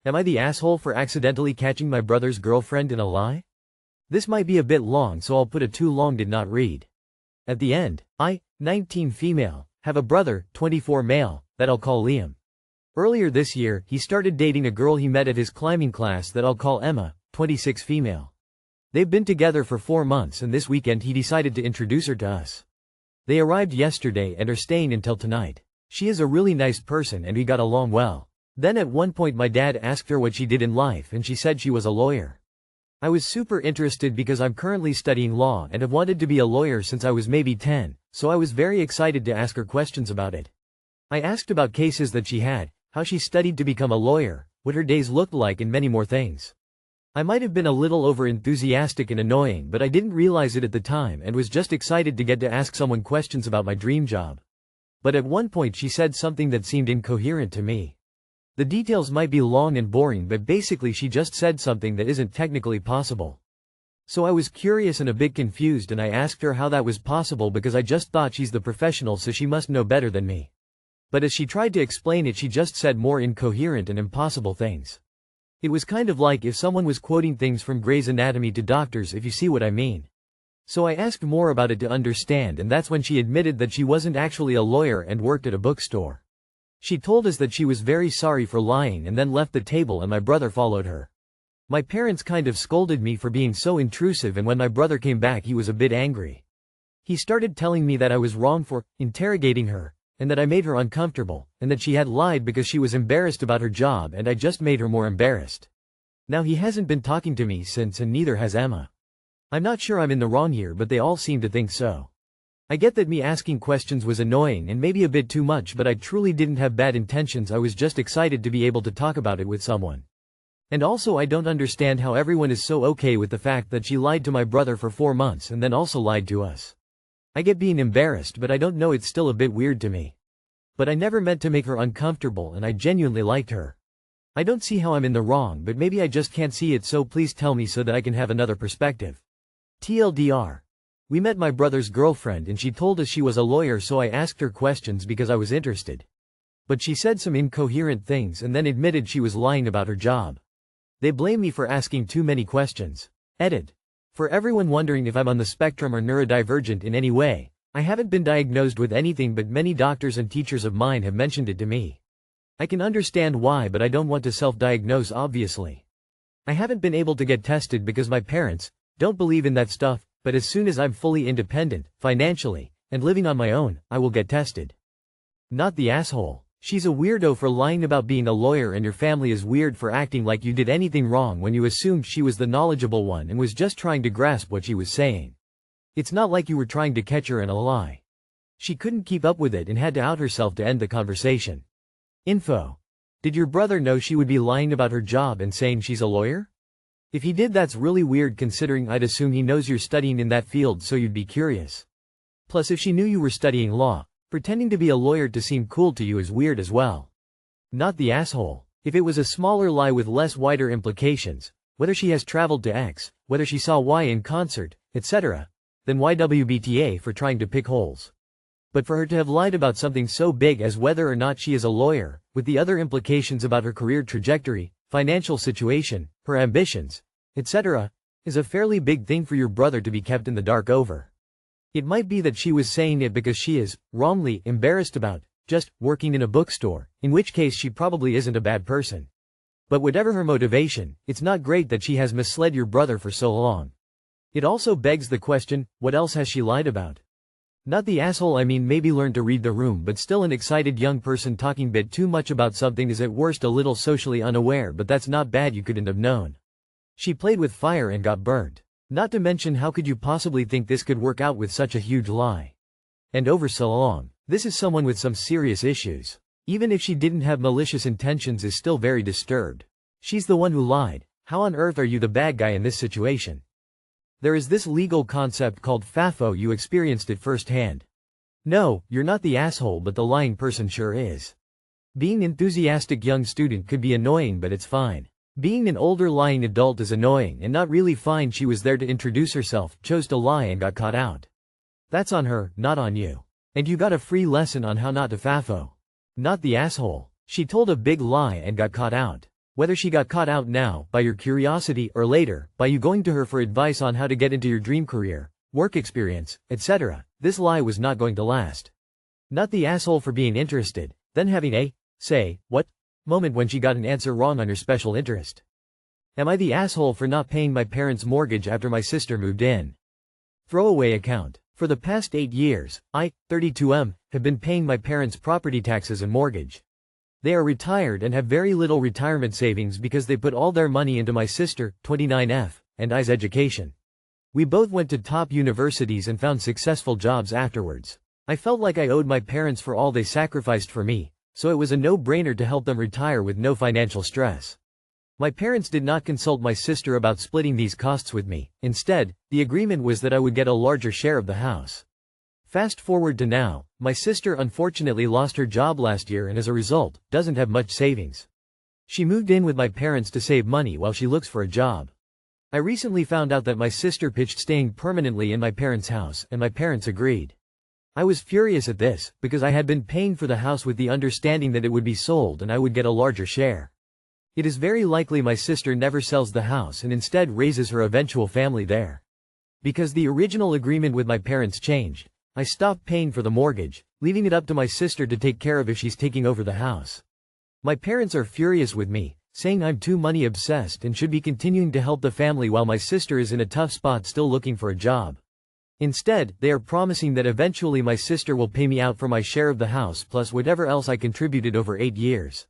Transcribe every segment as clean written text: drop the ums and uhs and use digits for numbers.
Am I the asshole for accidentally catching my brother's girlfriend in a lie? This might be a bit long, so I'll put a too long did not read. At the end, I, 19 female, have a brother, 24 male, that I'll call Liam. Earlier this year, he started dating a girl he met at his climbing class that I'll call Emma, 26 female. They've been together for 4 months and this weekend he decided to introduce her to us. They arrived yesterday and are staying until tonight. She is a really nice person and we got along well. Then at one point my dad asked her what she did in life and she said she was a lawyer. I was super interested because I'm currently studying law and have wanted to be a lawyer since I was maybe 10, so I was very excited to ask her questions about it. I asked about cases that she had, how she studied to become a lawyer, what her days looked like and many more things. I might have been a little over-enthusiastic and annoying, but I didn't realize it at the time and was just excited to get to ask someone questions about my dream job. But at one point she said something that seemed incoherent to me. The details might be long and boring, but basically she just said something that isn't technically possible. So I was curious and a bit confused and I asked her how that was possible because I just thought she's the professional so she must know better than me. But as she tried to explain it she just said more incoherent and impossible things. It was kind of like if someone was quoting things from Grey's Anatomy to doctors, if you see what I mean. So I asked more about it to understand and that's when she admitted that she wasn't actually a lawyer and worked at a bookstore. She told us that she was very sorry for lying and then left the table and my brother followed her. My parents kind of scolded me for being so intrusive and when my brother came back he was a bit angry. He started telling me that I was wrong for interrogating her, and that I made her uncomfortable, and that she had lied because she was embarrassed about her job and I just made her more embarrassed. Now he hasn't been talking to me since and neither has Emma. I'm not sure I'm in the wrong here but they all seem to think so. I get that me asking questions was annoying and maybe a bit too much but I truly didn't have bad intentions, I was just excited to be able to talk about it with someone. And also I don't understand how everyone is so okay with the fact that she lied to my brother for 4 months and then also lied to us. I get being embarrassed but I don't know, it's still a bit weird to me. But I never meant to make her uncomfortable and I genuinely liked her. I don't see how I'm in the wrong but maybe I just can't see it, so please tell me so that I can have another perspective. TLDR. We met my brother's girlfriend and she told us she was a lawyer, so I asked her questions because I was interested. But she said some incoherent things and then admitted she was lying about her job. They blame me for asking too many questions. Edit. For everyone wondering if I'm on the spectrum or neurodivergent in any way, I haven't been diagnosed with anything but many doctors and teachers of mine have mentioned it to me. I can understand why but I don't want to self-diagnose obviously. I haven't been able to get tested because my parents don't believe in that stuff. But as soon as I'm fully independent, financially, and living on my own, I will get tested. Not the asshole. She's a weirdo for lying about being a lawyer and your family is weird for acting like you did anything wrong when you assumed she was the knowledgeable one and was just trying to grasp what she was saying. It's not like you were trying to catch her in a lie. She couldn't keep up with it and had to out herself to end the conversation. Info. Did your brother know she would be lying about her job and saying she's a lawyer? If he did, that's really weird considering I'd assume he knows you're studying in that field so you'd be curious. Plus if she knew you were studying law, pretending to be a lawyer to seem cool to you is weird as well. Not the asshole. If it was a smaller lie with less wider implications, whether she has traveled to X, whether she saw Y in concert, etc., then YWBTA for trying to pick holes. But for her to have lied about something so big as whether or not she is a lawyer, with the other implications about her career trajectory, financial situation, her ambitions, etc., is a fairly big thing for your brother to be kept in the dark over. It might be that she was saying it because she is, wrongly, embarrassed about, just, working in a bookstore, in which case she probably isn't a bad person. But whatever her motivation, it's not great that she has misled your brother for so long. It also begs the question, what else has she lied about? Not the asshole, I mean maybe learn to read the room, but still an excited young person talking bit too much about something is at worst a little socially unaware, but that's not bad, you couldn't have known. She played with fire and got burnt. Not to mention how could you possibly think this could work out with such a huge lie? And over so long. This is someone with some serious issues. Even if she didn't have malicious intentions is still very disturbed. She's the one who lied. How on earth are you the bad guy in this situation? There is this legal concept called FAFO, you experienced it firsthand. No, you're not the asshole but the lying person sure is. Being an enthusiastic young student could be annoying but it's fine. Being an older lying adult is annoying and not really fine. She was there to introduce herself, chose to lie and got caught out. That's on her, not on you. And you got a free lesson on how not to FAFO. Not the asshole. She told a big lie and got caught out. Whether she got caught out now, by your curiosity, or later, by you going to her for advice on how to get into your dream career, work experience, etc., this lie was not going to last. Not the asshole for being interested, then having a, say, what, moment when she got an answer wrong on your special interest. Am I the asshole for not paying my parents' mortgage after my sister moved in? Throwaway account. For the past 8 years, I, 32M, have been paying my parents' property taxes and mortgage. They are retired and have very little retirement savings because they put all their money into my sister, 29F, and I's education. We both went to top universities and found successful jobs afterwards. I felt like I owed my parents for all they sacrificed for me, so it was a no-brainer to help them retire with no financial stress. My parents did not consult my sister about splitting these costs with me. Instead, the agreement was that I would get a larger share of the house. Fast forward to now, my sister unfortunately lost her job last year and as a result, doesn't have much savings. She moved in with my parents to save money while she looks for a job. I recently found out that my sister pitched staying permanently in my parents' house, and my parents agreed. I was furious at this, because I had been paying for the house with the understanding that it would be sold and I would get a larger share. It is very likely my sister never sells the house and instead raises her eventual family there. Because the original agreement with my parents changed, I stopped paying for the mortgage, leaving it up to my sister to take care of if she's taking over the house. My parents are furious with me, saying I'm too money obsessed and should be continuing to help the family while my sister is in a tough spot still looking for a job. Instead, they are promising that eventually my sister will pay me out for my share of the house plus whatever else I contributed over 8 years.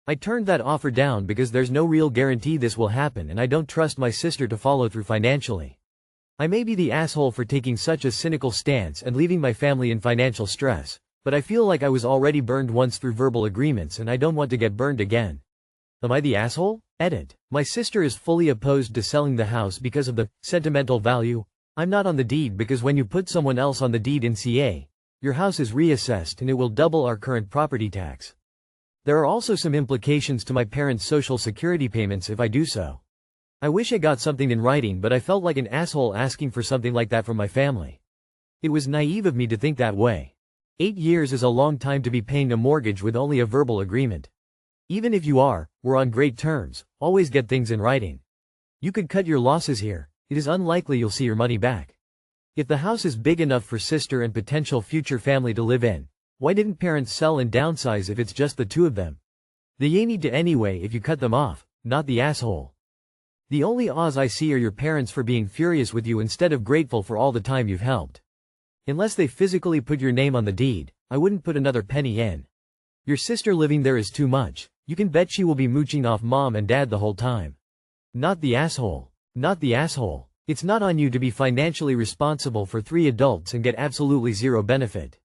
I turned that offer down because there's no real guarantee this will happen and I don't trust my sister to follow through financially. I may be the asshole for taking such a cynical stance and leaving my family in financial stress, but I feel like I was already burned once through verbal agreements and I don't want to get burned again. Am I the asshole? Edit. My sister is fully opposed to selling the house because of the sentimental value. I'm not on the deed because when you put someone else on the deed in CA, your house is reassessed and it will double our current property tax. There are also some implications to my parents' social security payments if I do so. I wish I got something in writing, but I felt like an asshole asking for something like that from my family. It was naive of me to think that way. 8 years is a long time to be paying a mortgage with only a verbal agreement. Even if we're on great terms, always get things in writing. You could cut your losses here. It is unlikely you'll see your money back. If the house is big enough for sister and potential future family to live in, why didn't parents sell and downsize if it's just the two of them? They need to anyway if you cut them off, not the asshole. The only odds I see are your parents for being furious with you instead of grateful for all the time you've helped. Unless they physically put your name on the deed, I wouldn't put another penny in. Your sister living there is too much. You can bet she will be mooching off mom and dad the whole time. Not the asshole. Not the asshole. It's not on you to be financially responsible for 3 adults and get absolutely zero benefit.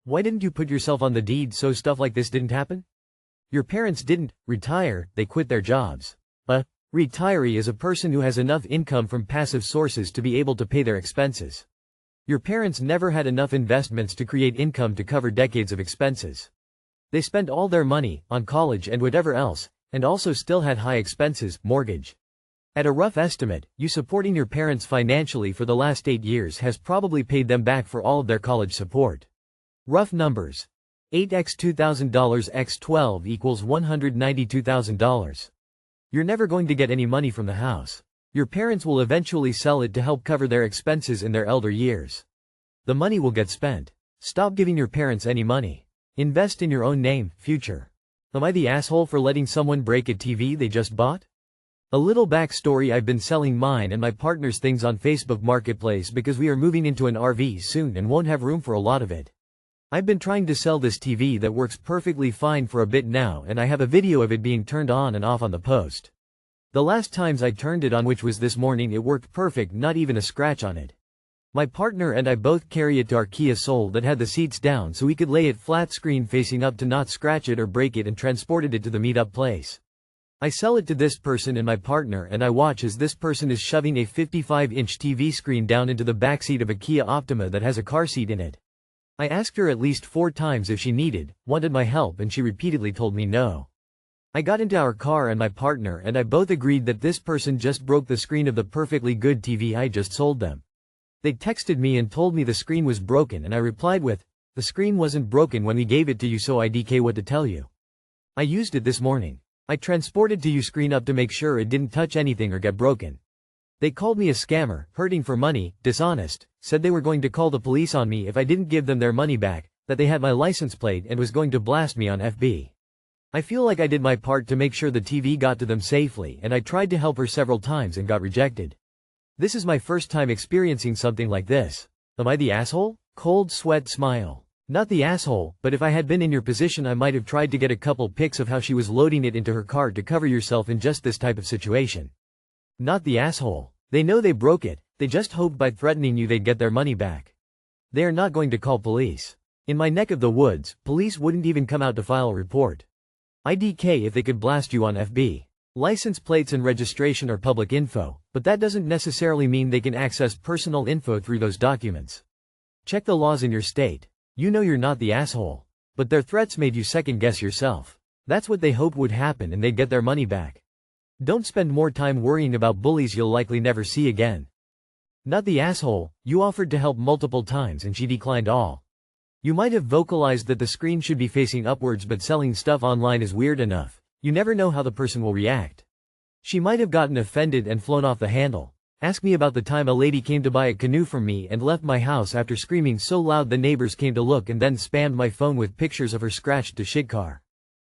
Why didn't you put yourself on the deed so stuff like this didn't happen? Your parents didn't retire, they quit their jobs. A retiree is a person who has enough income from passive sources to be able to pay their expenses. Your parents never had enough investments to create income to cover decades of expenses. They spent all their money on college and whatever else, and also still had high expenses, mortgage. At a rough estimate, you supporting your parents financially for the last 8 years has probably paid them back for all of their college support. Rough numbers. 8x $2,000 x 12 equals $192,000. You're never going to get any money from the house. Your parents will eventually sell it to help cover their expenses in their elder years. The money will get spent. Stop giving your parents any money. Invest in your own name, future. Am I the asshole for letting someone break a TV they just bought? A little backstory: I've been selling mine and my partner's things on Facebook Marketplace because we are moving into an RV soon and won't have room for a lot of it. I've been trying to sell this TV that works perfectly fine for a bit now, and I have a video of it being turned on and off on the post. The last times I turned it on, which was this morning, it worked perfect, not even a scratch on it. My partner and I both carry it to our Kia Soul that had the seats down so we could lay it flat screen facing up to not scratch it or break it, and transported it to the meetup place. I sell it to this person and my partner, and I watch as this person is shoving a 55-inch TV screen down into the backseat of a Kia Optima that has a car seat in it. I asked her at least 4 times if she wanted my help, and she repeatedly told me no. I got into our car and my partner and I both agreed that this person just broke the screen of the perfectly good TV I just sold them. They texted me and told me the screen was broken, and I replied with, "The screen wasn't broken when we gave it to you, so I DK what to tell you. I used it this morning. I transported to you screen up to make sure it didn't touch anything or get broken. They called me a scammer, hurting for money, dishonest, said they were going to call the police on me if I didn't give them their money back, that they had my license plate and was going to blast me on FB. I feel like I did my part to make sure the TV got to them safely, and I tried to help her several times and got rejected. This is my first time experiencing something like this. Am I the asshole? Cold sweat smile. Not the asshole, but if I had been in your position I might have tried to get a couple pics of how she was loading it into her cart to cover yourself in just this type of situation. Not the asshole. They know they broke it, they just hoped by threatening you they'd get their money back. They are not going to call police. In my neck of the woods, police wouldn't even come out to file a report. IDK if they could blast you on FB. License plates and registration are public info, but that doesn't necessarily mean they can access personal info through those documents. Check the laws in your state. You know you're not the asshole. But their threats made you second guess yourself. That's what they hoped would happen and they'd get their money back. Don't spend more time worrying about bullies you'll likely never see again. Not the asshole, you offered to help multiple times and she declined all. You might have vocalized that the screen should be facing upwards, but selling stuff online is weird enough. You never know how the person will react. She might have gotten offended and flown off the handle. Ask me about the time a lady came to buy a canoe from me and left my house after screaming so loud the neighbors came to look and then spammed my phone with pictures of her scratched to shit car.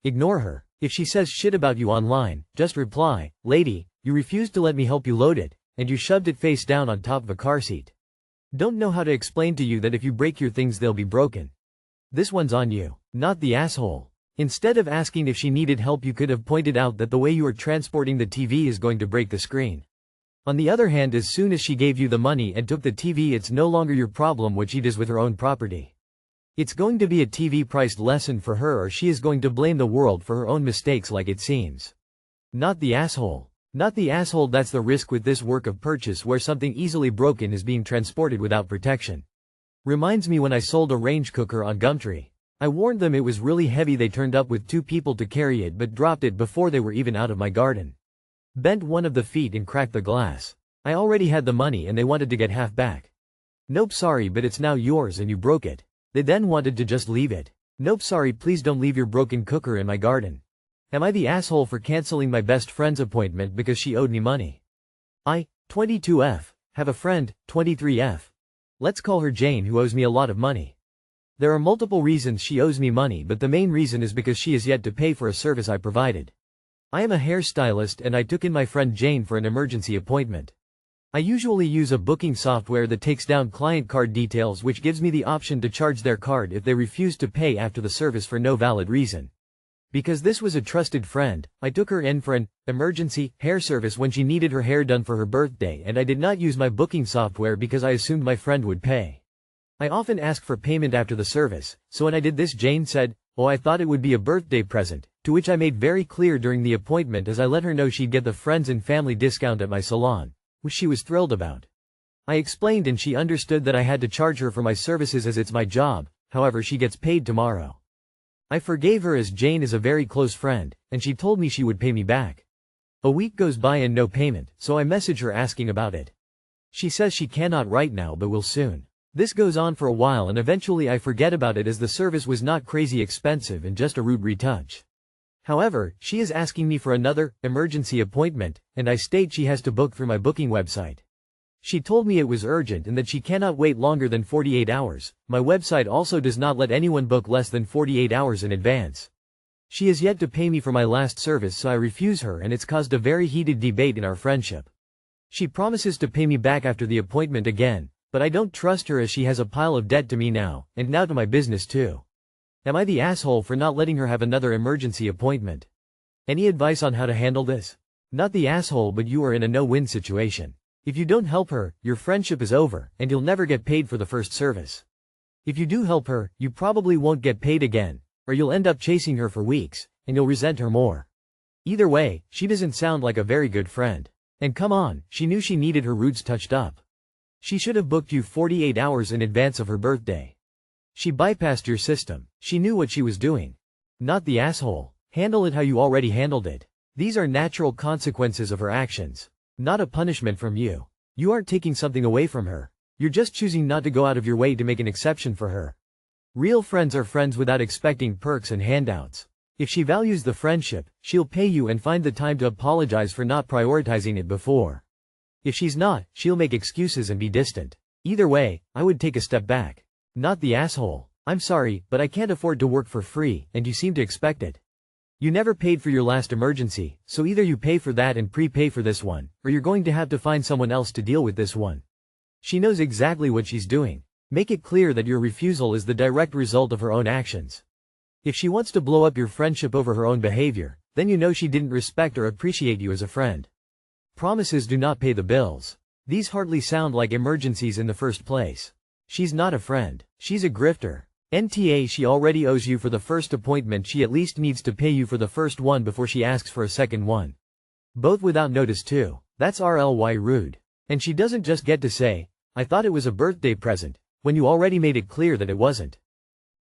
Ignore her. If she says shit about you online, just reply, "Lady, you refused to let me help you load it, and you shoved it face down on top of a car seat. Don't know how to explain to you that if you break your things they'll be broken. This one's on you, not the asshole." Instead of asking if she needed help you could have pointed out that the way you are transporting the TV is going to break the screen. On the other hand, as soon as she gave you the money and took the TV it's no longer your problem what she does with her own property. It's going to be a TV priced lesson for her, or she is going to blame the world for her own mistakes like it seems. Not the asshole. Not the asshole. That's the risk with this work of purchase where something easily broken is being transported without protection. Reminds me when I sold a range cooker on Gumtree. I warned them it was really heavy. They turned up with 2 people to carry it but dropped it before they were even out of my garden. Bent one of the feet and cracked the glass. I already had the money and they wanted to get half back. Nope, sorry, but it's now yours and you broke it. They then wanted to just leave it. Nope, sorry, please don't leave your broken cooker in my garden. Am I the asshole for canceling my best friend's appointment because she owed me money? I, 22F, have a friend, 23F. Let's call her Jane, who owes me a lot of money. There are multiple reasons she owes me money, but the main reason is because she is yet to pay for a service I provided. I am a hairstylist and I took in my friend Jane for an emergency appointment. I usually use a booking software that takes down client card details, which gives me the option to charge their card if they refuse to pay after the service for no valid reason. Because this was a trusted friend, I took her in for an emergency hair service when she needed her hair done for her birthday, and I did not use my booking software because I assumed my friend would pay. I often ask for payment after the service, so when I did this Jane said, "Oh, I thought it would be a birthday present," to which I made very clear during the appointment as I let her know she'd get the friends and family discount at my salon, which she was thrilled about. I explained and she understood that I had to charge her for my services as it's my job, however she gets paid tomorrow. I forgave her as Jane is a very close friend, and she told me she would pay me back. A week goes by and no payment, so I message her asking about it. She says she cannot right now but will soon. This goes on for a while and eventually I forget about it as the service was not crazy expensive and just a rude retouch. However, she is asking me for another emergency appointment, and I state she has to book through my booking website. She told me it was urgent and that she cannot wait longer than 48 hours. My website also does not let anyone book less than 48 hours in advance. She has yet to pay me for my last service, so I refuse her, and it's caused a very heated debate in our friendship. She promises to pay me back after the appointment again, but I don't trust her as she has a pile of debt to me now, and now to my business too. Am I the asshole for not letting her have another emergency appointment? Any advice on how to handle this? Not the asshole, but you are in a no-win situation. If you don't help her, your friendship is over, and you'll never get paid for the first service. If you do help her, you probably won't get paid again, or you'll end up chasing her for weeks, and you'll resent her more. Either way, she doesn't sound like a very good friend. And come on, she knew she needed her roots touched up. She should have booked you 48 hours in advance of her birthday. She bypassed your system. She knew what she was doing. Not the asshole. Handle it how you already handled it. These are natural consequences of her actions. Not a punishment from you. You aren't taking something away from her. You're just choosing not to go out of your way to make an exception for her. Real friends are friends without expecting perks and handouts. If she values the friendship, she'll pay you and find the time to apologize for not prioritizing it before. If she's not, she'll make excuses and be distant. Either way, I would take a step back. Not the asshole. I'm sorry, but I can't afford to work for free, and you seem to expect it. You never paid for your last emergency, so either you pay for that and prepay for this one, or you're going to have to find someone else to deal with this one. She knows exactly what she's doing. Make it clear that your refusal is the direct result of her own actions. If she wants to blow up your friendship over her own behavior, then you know she didn't respect or appreciate you as a friend. Promises do not pay the bills. These hardly sound like emergencies in the first place. She's not a friend. She's a grifter. NTA, she already owes you for the first appointment. She at least needs to pay you for the first one before she asks for a second one. Both without notice too. That's RLY rude. And she doesn't just get to say, I thought it was a birthday present, when you already made it clear that it wasn't.